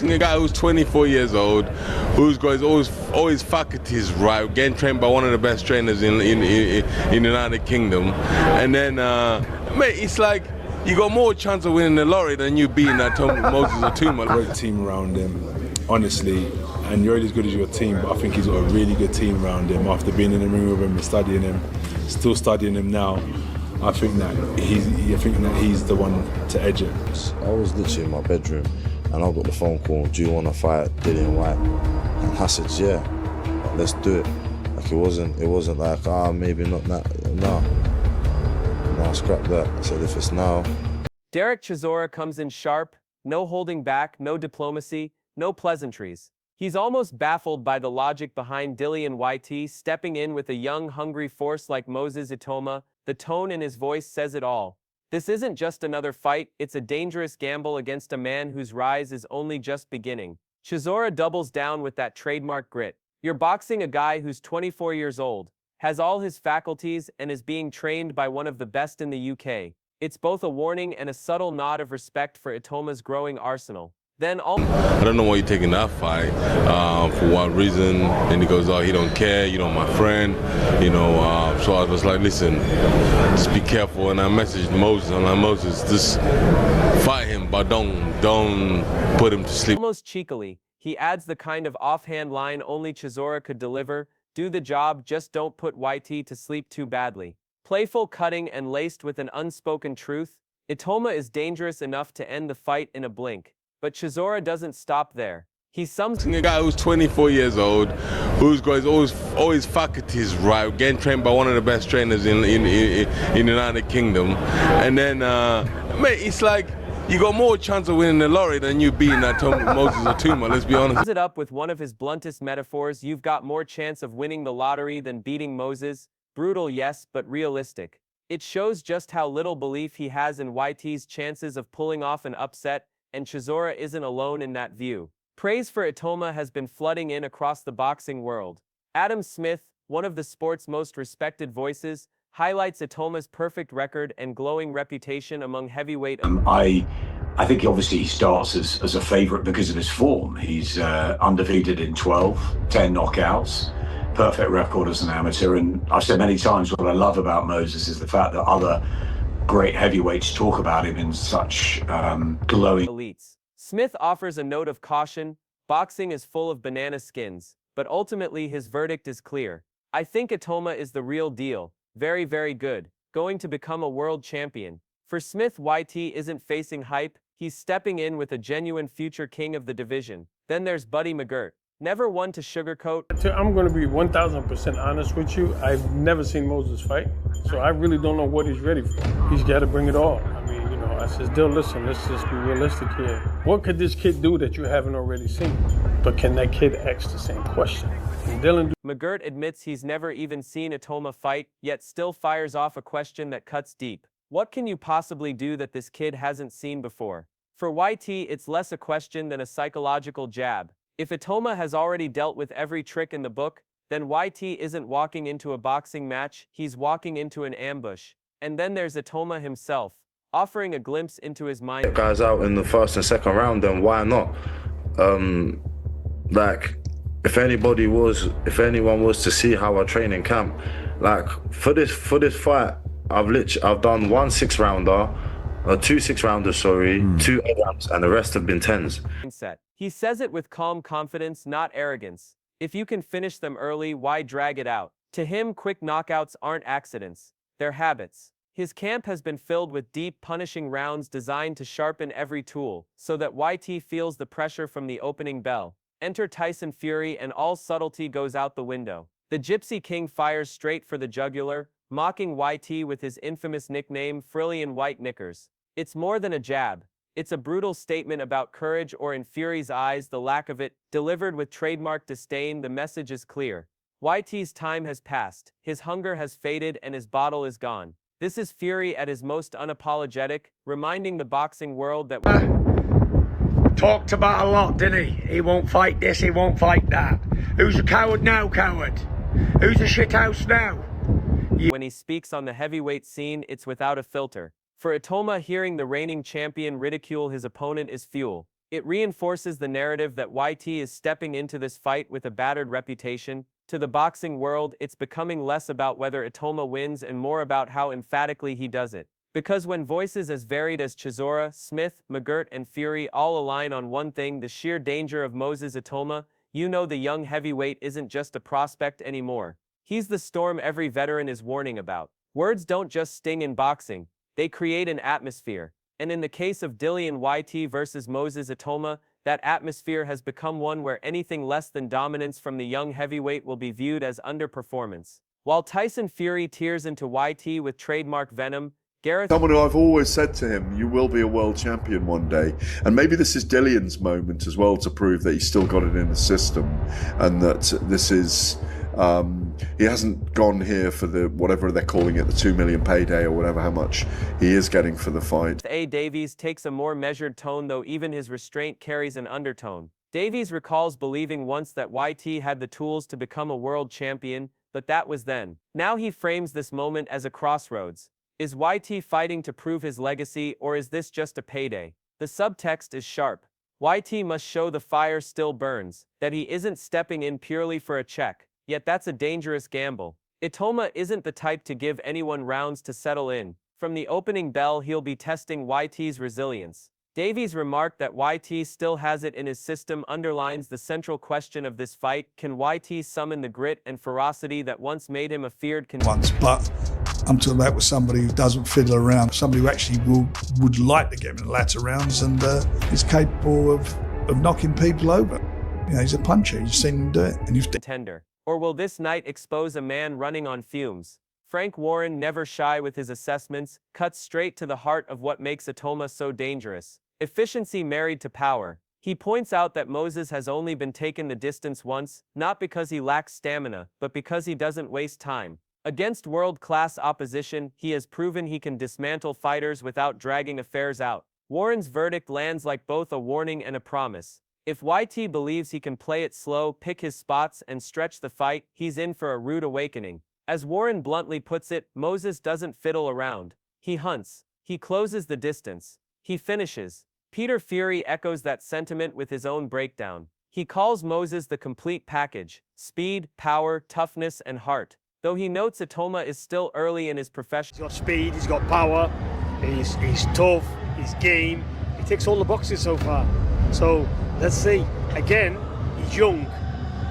A guy who's 24 years old, who's got his always faculties right, getting trained by one of the best trainers in the United Kingdom, and then mate, it's like you got more chance of winning the lottery than you beating that Moses Itauma. Great team around him, honestly, and you're only as good as your team. But I think he's got a really good team around him. After being in the ring with him and studying him, still studying him now, I think that he's the one to edge it. I was literally in my bedroom, and I got the phone call, do you want to fight Dillian Whyte? And I said, yeah, let's do it. Like it wasn't like, maybe not that, no, scrap that. I said, if it's now. Derek Chisora comes in sharp, no holding back, no diplomacy, no pleasantries. He's almost baffled by the logic behind Dillian Whyte stepping in with a young, hungry force like Moses Itauma. The tone in his voice says it all. This isn't just another fight, it's a dangerous gamble against a man whose rise is only just beginning. Chisora doubles down with that trademark grit. You're boxing a guy who's 24 years old, has all his faculties, and is being trained by one of the best in the UK. It's both a warning and a subtle nod of respect for Itauma's growing arsenal. Then I don't know why you're taking that fight, for what reason, and he goes, oh, he don't care, you know, my friend, you know, so I was like, listen, just be careful, and I messaged Moses, I'm like, Moses, just fight him, but don't put him to sleep. Almost cheekily, he adds the kind of offhand line only Chisora could deliver, do the job, just don't put Whyte to sleep too badly. Playful, cutting, and laced with an unspoken truth, Itauma is dangerous enough to end the fight in a blink. But Chisora doesn't stop there. He sums a guy who's 24 years old, who's got his always faculties right, getting trained by one of the best trainers in the United Kingdom, and then mate, it's like you got more chance of winning the lottery than you beating that Moses Itauma. Let's be honest. It up with one of his bluntest metaphors. You've got more chance of winning the lottery than beating Moses. Brutal, yes, but realistic. It shows just how little belief he has in Whyte's chances of pulling off an upset. And Chisora isn't alone in that view. Praise for Itauma has been flooding in across the boxing world. Adam Smith, one of the sport's most respected voices, highlights Itauma's perfect record and glowing reputation among heavyweight. I think obviously he starts as a favourite because of his form. He's undefeated in 12, 10 knockouts, perfect record as an amateur. And I've said many times what I love about Moses is the fact that other great heavyweights talk about him in such glowing elites. Smith offers a note of caution. Boxing is full of banana skins, but ultimately his verdict is clear. I think Itauma is the real deal. Very, very good. Going to become a world champion. For Smith, Whyte isn't facing hype. He's stepping in with a genuine future king of the division. Then there's Buddy McGirt. Never one to sugarcoat. I'm going to be 1,000% honest with you. I've never seen Moses fight, so I really don't know what he's ready for. He's got to bring it all. I mean, you know, I says, Dill, listen, let's just be realistic here. What could this kid do that you haven't already seen? But can that kid ask the same question? Can Dillian McGirt admits he's never even seen Itauma fight, yet still fires off a question that cuts deep. What can you possibly do that this kid hasn't seen before? For Whyte, it's less a question than a psychological jab. If Itauma has already dealt with every trick in the book, then Whyte isn't walking into a boxing match, he's walking into an ambush. And then there's Itauma himself, offering a glimpse into his mind. Guys out in the first and second round, then why not? Like, if anyone was to see how I train in camp, like for this fight, I've done one 6-rounder, two 6-rounders, two 8-rounds, and the rest have been 10s. He says it with calm confidence, not arrogance. If you can finish them early, why drag it out? To him, quick knockouts aren't accidents. They're habits. His camp has been filled with deep, punishing rounds designed to sharpen every tool, so that Whyte feels the pressure from the opening bell. Enter Tyson Fury and all subtlety goes out the window. The Gypsy King fires straight for the jugular, mocking Whyte with his infamous nickname, Dillian Whyte Knickers. It's more than a jab. It's a brutal statement about courage, or in Fury's eyes, the lack of it. Delivered with trademark disdain, the message is clear. Whyte's time has passed, his hunger has faded, and his bottle is gone. This is Fury at his most unapologetic, reminding the boxing world that talked about a lot, didn't he? He won't fight this, he won't fight that. Who's a coward now, coward? Who's a shithouse now? When he speaks on the heavyweight scene, it's without a filter. For Itauma, hearing the reigning champion ridicule his opponent is fuel. It reinforces the narrative that YT is stepping into this fight with a battered reputation. To the boxing world, it's becoming less about whether Itauma wins and more about how emphatically he does it. Because when voices as varied as Chisora, Smith, McGirt, and Fury all align on one thing, the sheer danger of Moses Itauma, you know the young heavyweight isn't just a prospect anymore. He's the storm every veteran is warning about. Words don't just sting in boxing, they create an atmosphere. And in the case of Dillian Whyte versus Moses Itauma, that atmosphere has become one where anything less than dominance from the young heavyweight will be viewed as underperformance. While Tyson Fury tears into YT with trademark venom, Someone who I've always said to him, you will be a world champion one day. And maybe this is Dillian's moment as well to prove that he's still got it in the system and that this is, he hasn't gone here for the, whatever they're calling it, the 2 million payday or whatever, how much he is getting for the fight. A. Davies takes a more measured tone, though even his restraint carries an undertone. Davies recalls believing once that YT had the tools to become a world champion, but that was then. Now he frames this moment as a crossroads. Is YT fighting to prove his legacy, or is this just a payday? The subtext is sharp. YT must show the fire still burns, that he isn't stepping in purely for a check, yet that's a dangerous gamble. Itauma isn't the type to give anyone rounds to settle in. From the opening bell, he'll be testing YT's resilience. Davies' remark that YT still has it in his system underlines the central question of this fight. Can YT summon the grit and ferocity that once made him a feared contender? But I'm talking about with somebody who doesn't fiddle around, somebody who actually would like to get him in the latter rounds and is capable of knocking people over. You know, he's a puncher, you've seen him do it. And Contender. Or will this night expose a man running on fumes? Frank Warren, never shy with his assessments, cuts straight to the heart of what makes Itauma so dangerous. Efficiency married to power. He points out that Moses has only been taken the distance once, not because he lacks stamina, but because he doesn't waste time. Against world-class opposition, he has proven he can dismantle fighters without dragging affairs out. Warren's verdict lands like both a warning and a promise. If YT believes he can play it slow, pick his spots, and stretch the fight, he's in for a rude awakening. As Warren bluntly puts it, Moses doesn't fiddle around. He hunts. He closes the distance. He finishes. Peter Fury echoes that sentiment with his own breakdown. He calls Moses the complete package: speed, power, toughness, and heart. Though he notes Itauma is still early in his profession. He's got speed, he's got power, he's tough, he's game. He ticks all the boxes so far. So let's see. Again, he's young.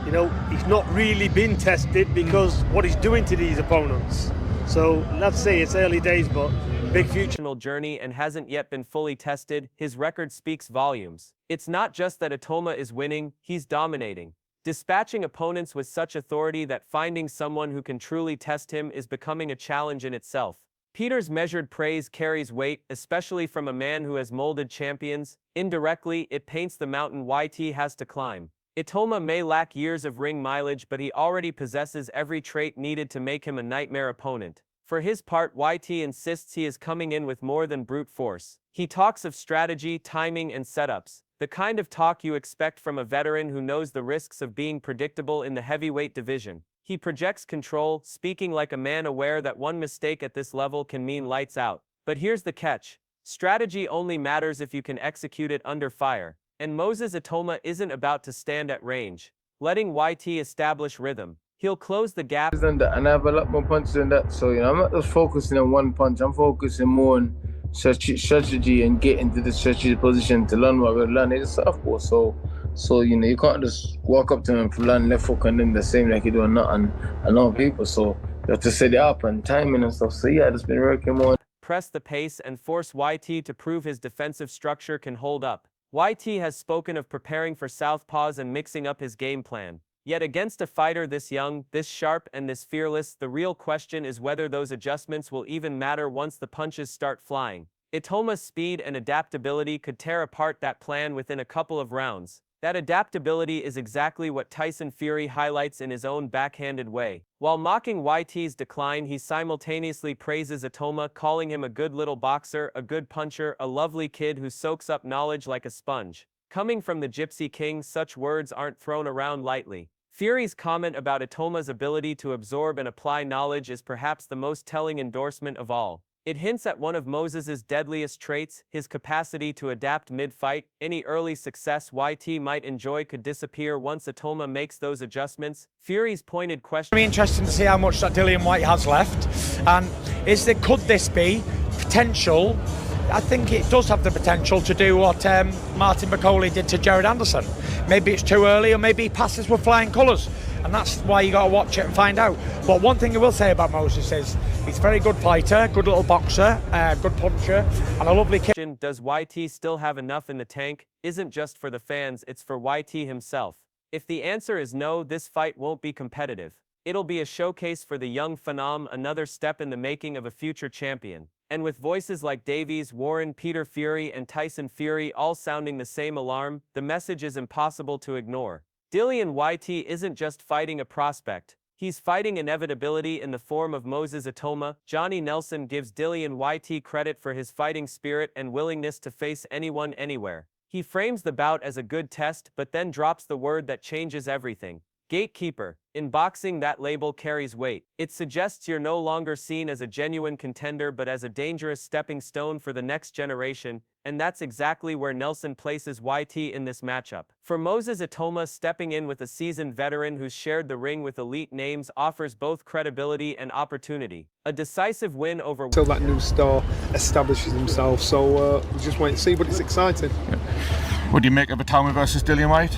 You know, he's not really been tested because what he's doing to these opponents. So let's see, it's early days, but big future. Journey and hasn't yet been fully tested. His record speaks volumes. It's not just that Itauma is winning, he's dominating. Dispatching opponents with such authority that finding someone who can truly test him is becoming a challenge in itself. Peter's measured praise carries weight, especially from a man who has molded champions. Indirectly, it paints the mountain YT has to climb. Itauma may lack years of ring mileage, but he already possesses every trait needed to make him a nightmare opponent. For his part, YT insists he is coming in with more than brute force. He talks of strategy, timing, and setups. The kind of talk you expect from a veteran who knows the risks of being predictable in the heavyweight division. He projects control, speaking like a man aware that one mistake at this level can mean lights out. But here's the catch. Strategy only matters if you can execute it under fire. And Moses Itauma isn't about to stand at range, letting YT establish rhythm. He'll close the gap. And I have a lot more punches than that. So, you know, I'm not just focusing on one punch. I'm focusing more on strategy and get into the strategic position to learn what we're learning. It's softball, so you know, you can't just walk up to them and learn left hook and then the same like you do on other people. So you have to set it up and timing and stuff. So yeah, it's been working more. Press the pace and force YT to prove his defensive structure can hold up. YT has spoken of preparing for southpaws and mixing up his game plan. Yet against a fighter this young, this sharp, and this fearless, the real question is whether those adjustments will even matter once the punches start flying. Itauma's speed and adaptability could tear apart that plan within a couple of rounds. That adaptability is exactly what Tyson Fury highlights in his own backhanded way. While mocking YT's decline, he simultaneously praises Itauma, calling him a good little boxer, a good puncher, a lovely kid who soaks up knowledge like a sponge. Coming from the Gypsy King, such words aren't thrown around lightly. Fury's comment about Itauma's ability to absorb and apply knowledge is perhaps the most telling endorsement of all. It hints at one of Moses' deadliest traits, his capacity to adapt mid-fight. Any early success YT might enjoy could disappear once Itauma makes those adjustments. Fury's pointed question... Very interesting to see how much that Dillian Whyte has left. And could this be potential? I think it does have the potential to do what Martin McCauley did to Jared Anderson. Maybe it's too early, or maybe he passes with flying colours. And that's why you got to watch it and find out. But one thing I will say about Moses is he's a very good fighter, good little boxer, good puncher, and a lovely kid. Does YT still have enough in the tank? Isn't just for the fans, it's for YT himself. If the answer is no, this fight won't be competitive. It'll be a showcase for the young phenom, another step in the making of a future champion. And with voices like Davies, Warren, Peter Fury, and Tyson Fury all sounding the same alarm, the message is impossible to ignore. Dillian Whyte isn't just fighting a prospect. He's fighting inevitability in the form of Moses Itauma. Johnny Nelson gives Dillian Whyte credit for his fighting spirit and willingness to face anyone anywhere. He frames the bout as a good test, but then drops the word that changes everything. Gatekeeper. In boxing, that label carries weight. It suggests you're no longer seen as a genuine contender but as a dangerous stepping stone for the next generation, and that's exactly where Nelson places YT in this matchup. For Moses Itauma, stepping in with a seasoned veteran who's shared the ring with elite names offers both credibility and opportunity. A decisive win over... Until that new star establishes himself, so we'll just wait and see, but it's exciting. What do you make of Itauma versus Dillian Whyte?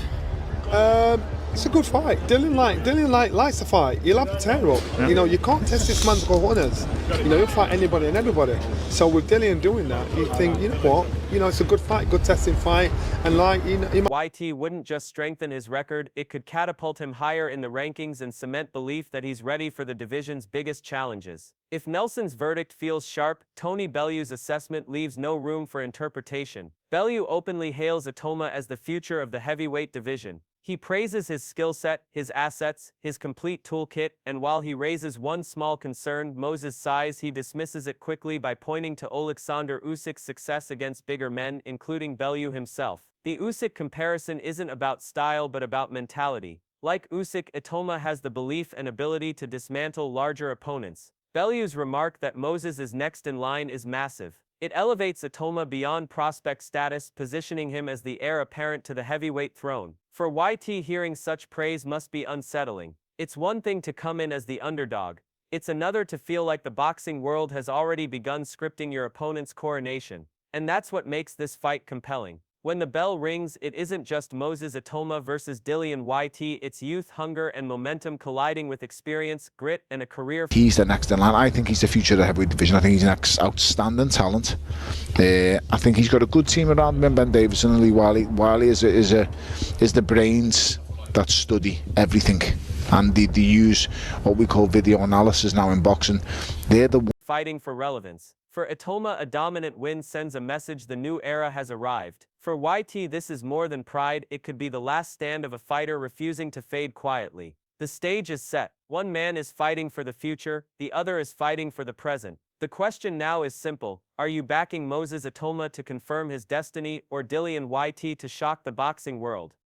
It's a good fight. Dillian likes to fight. He'll have to tear up. Yeah. You know, you can't test this man's cojones. You know, he'll fight anybody and everybody. So with Dillian doing that, you think, you know what? You know, it's a good fight, good testing fight. And like, you know, YT wouldn't just strengthen his record, it could catapult him higher in the rankings and cement belief that he's ready for the division's biggest challenges. If Nelson's verdict feels sharp, Tony Bellew's assessment leaves no room for interpretation. Bellew openly hails Itauma as the future of the heavyweight division. He praises his skill set, his assets, his complete toolkit, and while he raises one small concern, Moses' size, he dismisses it quickly by pointing to Oleksandr Usyk's success against bigger men, including Bellew himself. The Usyk comparison isn't about style but about mentality. Like Usyk, Itauma has the belief and ability to dismantle larger opponents. Bellew's remark that Moses is next in line is massive. It elevates Itauma beyond prospect status, positioning him as the heir apparent to the heavyweight throne. For YT, hearing such praise must be unsettling. It's one thing to come in as the underdog. It's another to feel like the boxing world has already begun scripting your opponent's coronation. And that's what makes this fight compelling. When the bell rings, it isn't just Moses Itauma versus Dillian Whyte, it's youth, hunger, and momentum colliding with experience, grit, and a career. He's the next in line. I think he's the future of the heavyweight division. I think he's an outstanding talent. I think he's got a good team around him, Ben Davison and Lee Wiley. Wiley is the brains that study everything, and they use what we call video analysis now in boxing. They're the fighting for relevance. For Itauma, a dominant win sends a message the new era has arrived. For YT, this is more than pride, it could be the last stand of a fighter refusing to fade quietly. The stage is set. One man is fighting for the future, the other is fighting for the present. The question now is simple. Are you backing Moses Itauma to confirm his destiny, or Dillian Whyte to shock the boxing world?